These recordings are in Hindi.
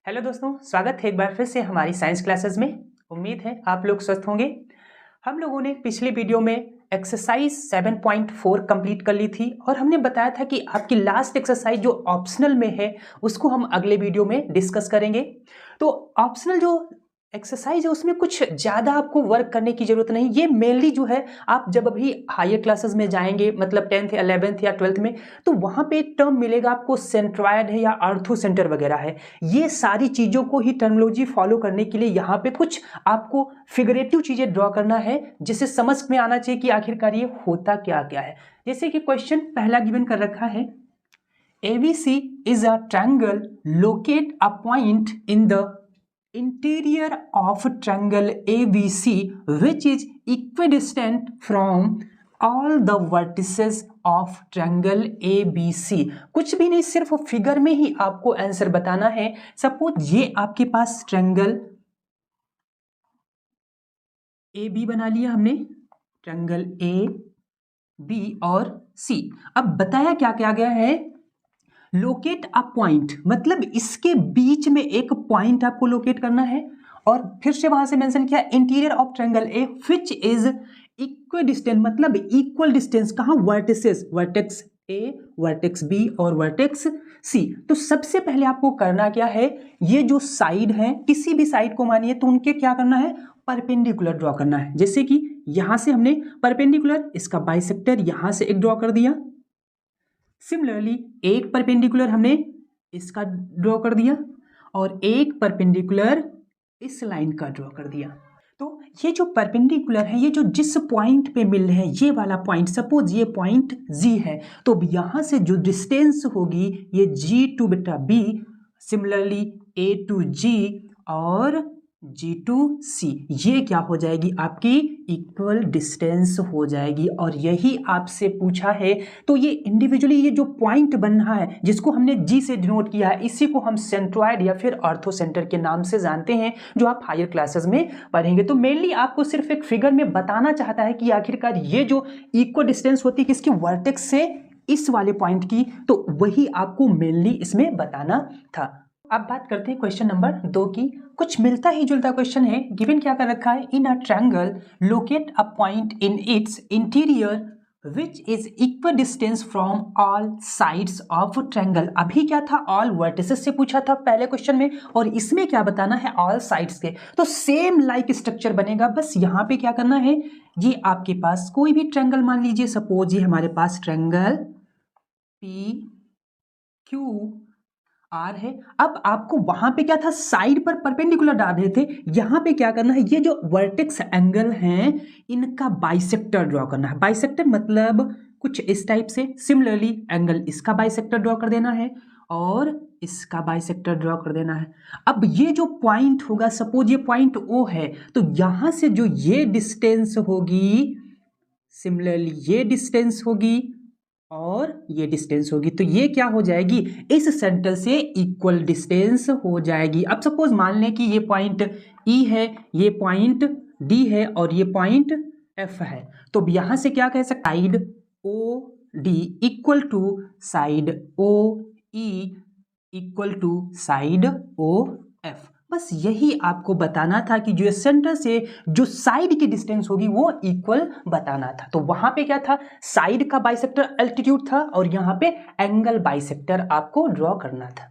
हेलो दोस्तों, स्वागत है एक बार फिर से हमारी साइंस क्लासेस में। उम्मीद है आप लोग स्वस्थ होंगे। हम लोगों ने पिछले वीडियो में एक्सरसाइज 7.4 कंप्लीट कर ली थी और हमने बताया था कि आपकी लास्ट एक्सरसाइज जो ऑप्शनल में है उसको हम अगले वीडियो में डिस्कस करेंगे। तो ऑप्शनल जो एक्सरसाइज है उसमें कुछ ज़्यादा आपको वर्क करने की ज़रूरत नहीं। ये मेनली जो है आप जब अभी हायर क्लासेस में जाएंगे, मतलब 10th 11th या 12th में, तो वहाँ पे एक टर्म मिलेगा आपको, सेंट्रॉयड है या आर्थो सेंटर वगैरह है। ये सारी चीज़ों को ही टर्मिनोलॉजी फॉलो करने के लिए यहाँ पे कुछ आपको फिगरेटिव चीज़ें ड्रॉ करना है जिससे समझ में आना चाहिए कि आखिरकार ये होता क्या क्या है। जैसे कि क्वेश्चन पहला गिवन कर रखा है, ABC is a triangle, locate a point in the interior of triangle ABC which is equidistant from all the vertices of triangle ABC। कुछ भी नहीं, सिर्फ फिगर में ही आपको आंसर बताना है। सपोज ये आपके पास ट्रायंगल AB बना लिया हमने, ट्रायंगल A B और C। अब बताया क्या क्या गया है, लोकेट अ पॉइंट, मतलब इसके बीच में एक पॉइंट आपको लोकेट करना है। और फिर से वहां से मेंशन किया interior of triangle A which is equidistant, मतलब इक्वल डिस्टेंस कहां, vertices, vertex A, vertex B और वर्टेक्स सी। तो सबसे पहले आपको करना क्या है, ये जो साइड है किसी भी साइड को मानिए तो उनके क्या करना है, परपेंडिकुलर ड्रॉ करना है। जैसे कि यहां से हमने परपेंडिकुलर, इसका बाइसेक्टर यहां से एक ड्रॉ कर दिया। सिमिलरली एक परपेंडिकुलर हमने इसका ड्रॉ कर दिया और एक परपेंडिकुलर इस लाइन का ड्रॉ कर दिया। तो ये जो परपेंडिकुलर है, ये जो जिस पॉइंट पे मिल रहे हैं, ये वाला पॉइंट, सपोज ये पॉइंट G है, तो यहां से जो डिस्टेंस होगी ये G टू बेटा B, similarly A to G और G टू C, ये क्या हो जाएगी, आपकी इक्वल डिस्टेंस हो जाएगी। और यही आपसे पूछा है। तो ये इंडिविजुअली ये जो पॉइंट बन रहा है जिसको हमने G से डिनोट किया है, इसी को हम सेंट्रॉयड या फिर ऑर्थो सेंटर के नाम से जानते हैं, जो आप हायर क्लासेस में पढ़ेंगे। तो मेनली आपको सिर्फ एक फिगर में बताना चाहता है कि आखिरकार ये जो इक्वल डिस्टेंस होती है किसकी, वर्टेक्स से इस वाले पॉइंट की, तो वही आपको मेनली इसमें बताना था। अब बात करते हैं क्वेश्चन नंबर 2 की। कुछ मिलता ही जुलता क्वेश्चन है। गिवन क्या कर रखा है, in a triangle locate a point in its interior which is equal distance from all sides of triangle. अभी क्या था, ऑल वर्टिसेस से पूछा था पहले क्वेश्चन में, और इसमें क्या बताना है, ऑल साइड्स के। तो सेम लाइक स्ट्रक्चर बनेगा, बस यहाँ पे क्या करना है, ये आपके पास कोई भी ट्रायंगल मान लीजिए, सपोज ये हमारे पास ट्रायंगल PQR है। अब आपको वहां पे क्या था, साइड पर परपेंडिकुलर डाल रहे थे, यहां पे क्या करना है, ये जो वर्टेक्स एंगल हैं इनका बाइसेक्टर ड्रॉ करना है। बाइसेक्टर मतलब कुछ इस टाइप से। सिमिलरली एंगल इसका बाइसेक्टर ड्रॉ कर देना है और इसका बाइसेक्टर ड्रॉ कर देना है। अब ये जो पॉइंट होगा, सपोज ये पॉइंट O है, तो यहां से जो ये डिस्टेंस होगी, सिमिलरली ये डिस्टेंस होगी और ये डिस्टेंस होगी, तो ये क्या हो जाएगी, इस सेंटर से इक्वल डिस्टेंस हो जाएगी। अब सपोज मान लें कि ये पॉइंट E है, ये पॉइंट D है और ये पॉइंट F है, तो यहां से क्या कह सकते, side OD equal to side OE equal to side OF। बस यही आपको बताना था कि जो सेंटर से जो साइड की डिस्टेंस होगी वो इक्वल बताना था। तो वहां पे क्या था, साइड का बाइसेक्टर एल्टीट्यूड था और यहाँ पे एंगल बाइसेक्टर आपको ड्रॉ करना था।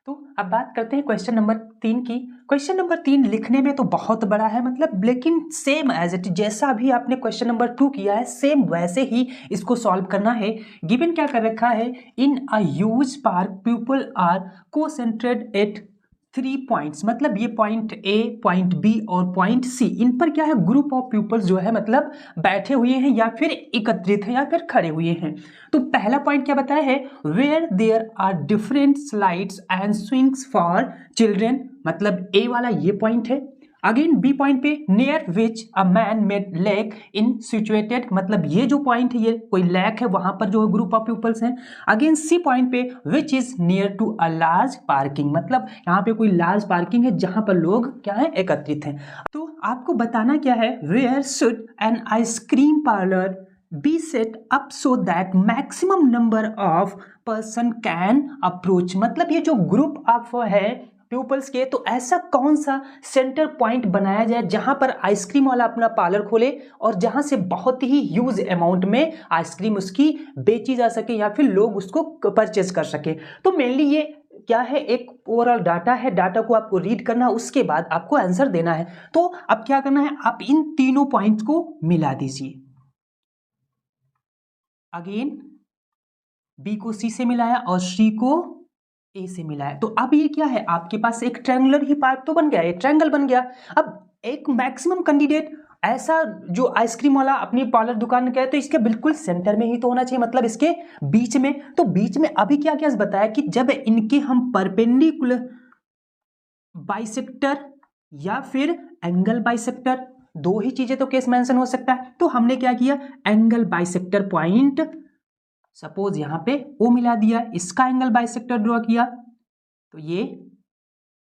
तो अब बात करते हैं क्वेश्चन नंबर 3 की। क्वेश्चन नंबर 3 लिखने में तो बहुत बड़ा है, मतलब लेकिन सेम एज इट, जैसा अभी आपने क्वेश्चन नंबर 2 किया है सेम वैसे ही इसको सॉल्व करना है। गिवन क्या कर रखा है, in a huge park people are concentrated at 3 points, मतलब ये पॉइंट A, पॉइंट B और पॉइंट C, इन पर क्या है, ग्रुप ऑफ पीपल्स जो है मतलब बैठे हुए हैं या फिर एकत्रित हैं या फिर खड़े हुए हैं। तो पहला पॉइंट क्या बताया है, where there are different slides and swings for children, मतलब A वाला ये पॉइंट है। अगेन बी पॉइंट पे, near which a man made lake in situated, मतलब ये जो पॉइंट है ये कोई लेक है, वहां पर जो ग्रुप ऑफ पीपल्स हैं। अगेन सी पॉइंट पे, which is near to a large parking, मतलब यहाँ पे कोई लार्ज पार्किंग है जहां पर लोग क्या है, एकत्रित हैं। तो आपको बताना क्या है, where should an ice cream parlour be set up so that maximum number of person can approach, मतलब ये जो ग्रुप ऑफ है प्यूपल्स के, तो ऐसा कौन सा सेंटर पॉइंट बनाया जाए जहां पर आइसक्रीम वाला अपना पार्लर खोले और जहां से बहुत ही ह्यूज अमाउंट में आइसक्रीम उसकी बेची जा सके या फिर लोग उसको परचेज कर सके। तो मेनली ये क्या है, एक ओवरऑल डाटा है, डाटा को आपको रीड करना, उसके बाद आपको आंसर देना है। तो अब क्या करना है, आप इन तीनों पॉइंट्स को मिला दीजिए। अगेन बी को सी से मिलाया और सी को ए से मिलाया, तो अब ये क्या है, आपके पास एक ट्रायंगुलर ही पार्ट तो बन गया, एक ट्रायंगल बन गया। अब एक मैक्सिमम कैंडिडेट ऐसा जो आइसक्रीम वाला अपनी पार्लर दुकान में गया, तो इसके बिल्कुल सेंटर में ही तो होना चाहिए, मतलब इसके बीच में। तो बीच में अभी क्या क्या बताया कि जब इनके हम परपेंडिकुलर बाइसेक्टर या फिर एंगल बाइसेक्टर, दो ही चीजें तो केस मेंशन हो सकता है। तो हमने क्या किया, एंगल बाइसेक्टर पॉइंट, सपोज यहां पे ओ मिला दिया, इसका एंगल बाइसेक्टर ड्रॉ किया, तो ये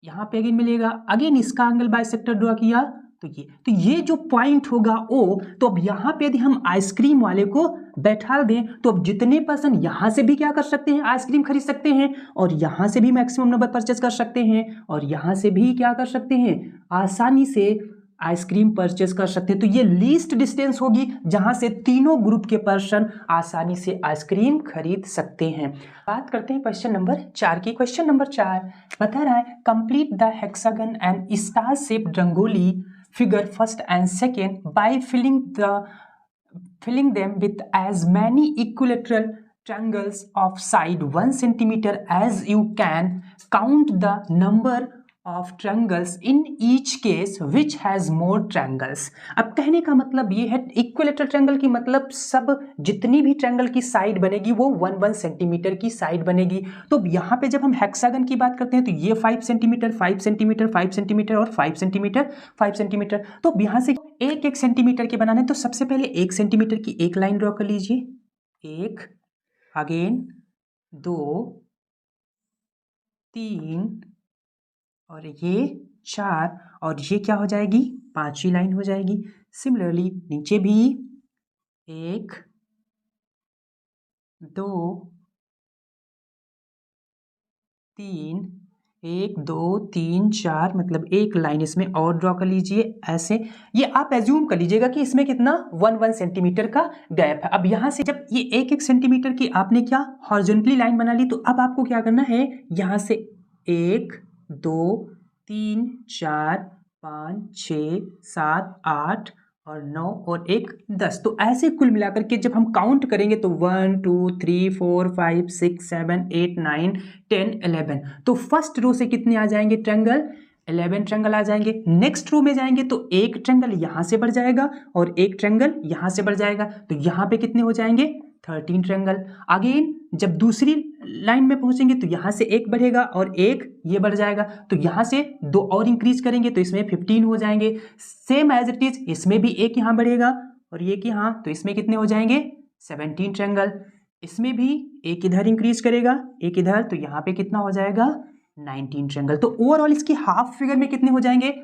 यहां पे अगेन मिलेगा, अगेन इसका एंगल बाइसेक्टर ड्रॉ किया, तो ये जो पॉइंट होगा ओ, तो अब यहां पे यदि हम आइसक्रीम वाले को बैठा दें, तो अब जितने पर्सन यहां से भी क्या कर सकते हैं, आइसक्रीम खरीद सकते हैं, और यहां से भी मैक्सिमम नंबर परचेज कर सकते हैं, और यहां से भी क्या कर सकते हैं, आसानी से आइसक्रीम परचेज कर सकते हैं। तो ये लीस्ट डिस्टेंस होगी जहां से तीनों ग्रुप के पर्सन आसानी से आइसक्रीम खरीद सकते हैं। बात करते हैं क्वेश्चन नंबर 4 की। क्वेश्चन नंबर 4 बता रहा है, complete the hexagon and star shaped rangoli figure first and second by filling them with as many equilateral triangles of side 1 centimeter as you can. Count the number of triangles in each case which has more triangles. अब कहने का मतलब ये है, इक्विलेटरल ट्रायंगल की मतलब सब जितनी भी ट्रायंगल की साइड बनेगी वो 1 सेंटीमीटर की साइड बनेगी। तो यहाँ पे जब हम हेक्सागन की बात करते हैं तो ये 5 सेंटीमीटर 5 सेंटीमीटर 5 सेंटीमीटर और 5 सेंटीमीटर 5 सेंटीमीटर। तो यहाँ से एक एक सेंटीमीटर के बनाने, तो सबसे पहले 1 सेंटीमीटर की एक लाइन ड्रॉ कर लीजिए, एक, अगेन 2, 3 और ये 4, और ये क्या हो जाएगी, 5वीं लाइन हो जाएगी। सिमिलरली नीचे भी 1, 2, 3, 1 2 3 4, मतलब एक लाइन इसमें और ड्रॉ कर लीजिए ऐसे। ये आप एज्यूम कर लीजिएगा कि इसमें कितना 1 सेंटीमीटर का गैप है। अब यहाँ से जब ये 1 सेंटीमीटर की आपने क्या हॉरिजॉन्टली लाइन बना ली, तो अब आपको क्या करना है, यहाँ से 1 2 3 4 5 6 7 8 और 9 और 1 10, तो ऐसे कुल मिलाकर के जब हम काउंट करेंगे तो 1 2 3 4 5 6 7 8 9 10 11, तो फर्स्ट रो से कितने आ जाएंगे ट्रायंगल, 11 ट्रायंगल आ जाएंगे। नेक्स्ट रो में जाएंगे तो एक ट्रायंगल यहां से बढ़ जाएगा और एक ट्रायंगल यहां से बढ़ जाएगा, तो यहां पे कितने हो जाएंगे, 13 ट्रायंगल। अगेन जब दूसरी लाइन में पहुंचेंगे तो यहां से एक बढ़ेगा और एक ये बढ़ जाएगा, तो यहां से 2 और इंक्रीज करेंगे तो इसमें 15 हो जाएंगे। सेम एज इट इज इसमें भी एक यहां बढ़ेगा और एक यहां, तो इसमें कितने हो जाएंगे, 17 ट्रायंगल। इसमें भी एक इधर इंक्रीज करेगा एक इधर, तो यहाँ पे कितना हो जाएगा, 19 ट्रायंगल। तो ओवरऑल इसके हाफ फिगर में कितने हो जाएंगे,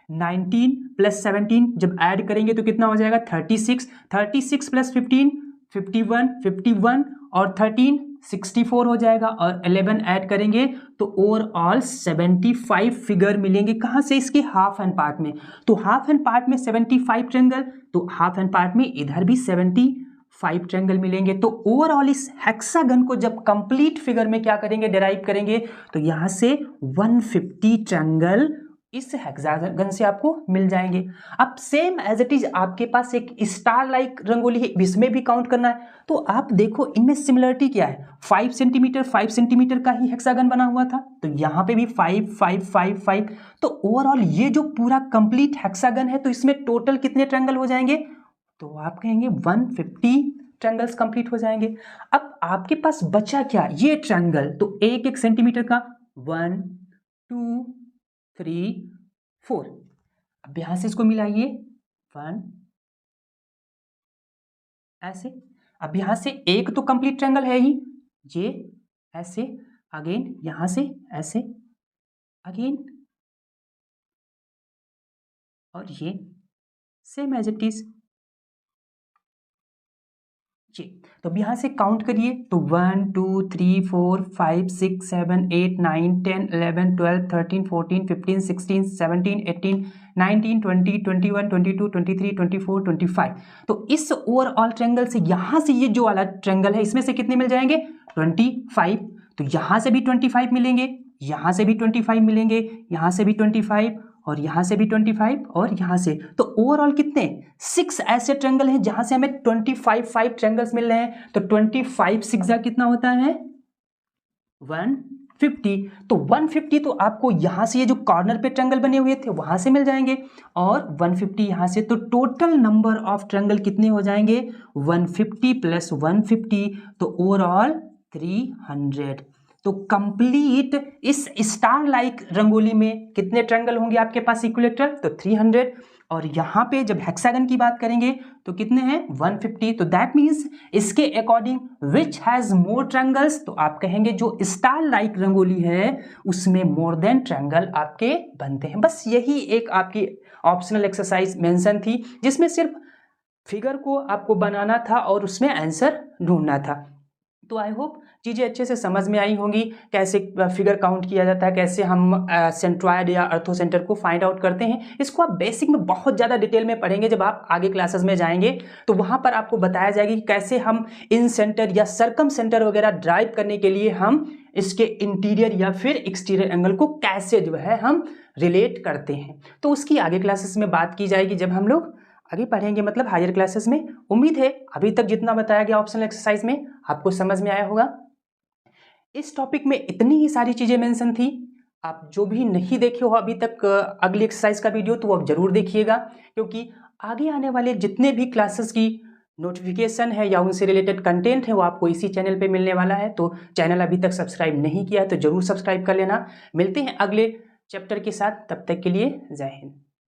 19 प्लस 17 जब ऐड करेंगे तो कितना हो जाएगा, 36, 36 प्लस 15 51, 51 और 13 64 हो जाएगा, और 11 ऐड करेंगे तो ओवरऑल 75 फिगर मिलेंगे। कहाँ से, इसके हाफ एंड पार्ट में। तो हाफ एंड पार्ट में 75 ट्रायंगल, तो हाफ एंड पार्ट में इधर भी 75 ट्रायंगल मिलेंगे। तो ओवरऑल इस हेक्सागन को जब कंप्लीट फिगर में क्या करेंगे, डेराइव करेंगे, तो यहां से 150 ट्रायंगल इस हेक्सागन से आपको मिल जाएंगे। अब सेम एज इट इज आपके पास एक स्टार लाइक रंगोली है, इसमें भी काउंट करना है। तो आप देखो इनमें सिमिलरिटी क्या है, 5 सेंटीमीटर का ही हेक्सागन बना हुआ था, तो यहाँ पे भी 5 5 5 5। तो ओवरऑल ये जो पूरा कंप्लीट हेक्सागन है, तो इसमें टोटल कितने ट्रायंगल हो जाएंगे, तो आप कहेंगे 150 ट्रायंगल्स कंप्लीट हो जाएंगे। अब आपके पास बचा क्या, ये ट्रायंगल, तो एक एक सेंटीमीटर का 1 2 3 4। अब यहां से इसको मिलाइए 1 ऐसे। अब यहां से एक तो कंप्लीट ट्रायंगल है ही, ये ऐसे, अगेन यहां से ऐसे, अगेन और ये सेम एज इट इज जी, तो अब यहाँ से काउंट करिए तो 1 2 3 4 5 6 7 8 9 10 11 12 13 14 15 16 17 18 19 20 21 22 23 24 25। तो इस ओवरऑल ट्रायंगल से यहाँ से ये जो वाला ट्रायंगल है इसमें से कितने मिल जाएंगे 25। तो यहाँ से भी 25 मिलेंगे, यहाँ से भी 25 मिलेंगे, यहाँ से भी 25 और यहाँ से भी 25 और यहाँ से। तो ओवरऑल कितने 6 ऐसे ट्रायंगल हैं जहां से हमें 25 ट्रायंगल्स मिल रहे हैं। तो 25 सिक्स कितना होता है 150। तो 150 तो आपको यहां से ये जो कॉर्नर पे ट्रायंगल बने हुए थे वहां से मिल जाएंगे और 150 यहां से। तो टोटल नंबर ऑफ ट्रायंगल कितने हो जाएंगे 150 प्लस 150 तो ओवरऑल 300। तो कंप्लीट इस स्टार लाइक रंगोली में कितने ट्रायंगल होंगे आपके पास इक्विलेटरल तो 300। और यहाँ पे जब हेक्सागन की बात करेंगे तो कितने हैं 150। तो दैट मीन्स इसके according which has more triangles, तो आप कहेंगे जो स्टार लाइक रंगोली है उसमें मोर देन ट्रायंगल आपके बनते हैं। बस यही एक आपकी ऑप्शनल एक्सरसाइज मेंशन थी जिसमें सिर्फ फिगर को आपको बनाना था और उसमें आंसर ढूंढना था। तो आई होप चीज़ें अच्छे से समझ में आई होंगी, कैसे फिगर काउंट किया जाता है, कैसे हम सेंट्रॉयड या अर्थोसेंटर को फाइंड आउट करते हैं। इसको आप बेसिक में बहुत ज़्यादा डिटेल में पढ़ेंगे जब आप आगे क्लासेस में जाएंगे तो वहाँ पर आपको बताया जाएगा कि कैसे हम इन सेंटर या सरकम सेंटर वगैरह ड्राइव करने के लिए हम इसके इंटीरियर या फिर एक्सटीरियर एंगल को कैसे जो है हम रिलेट करते हैं। तो उसकी आगे क्लासेस में बात की जाएगी जब हम लोग आगे पढ़ेंगे, मतलब हायर क्लासेस में। उम्मीद है अभी तक जितना बताया गया ऑप्शनल एक्सरसाइज में आपको समझ में आया होगा। इस टॉपिक में इतनी ही सारी चीजें मेंशन थी। आप जो भी नहीं देखे हो अभी तक अगली एक्सरसाइज का वीडियो तो आप जरूर देखिएगा, क्योंकि आगे आने वाले जितने भी क्लासेस की नोटिफिकेशन है या उनसे रिलेटेड कंटेंट है वो आपको इसी चैनल पे मिलने वाला है। तो चैनल अभी तक सब्सक्राइब नहीं किया है तो जरूर सब्सक्राइब कर लेना। मिलते हैं अगले चैप्टर के साथ, तब तक के लिए जय हिंद।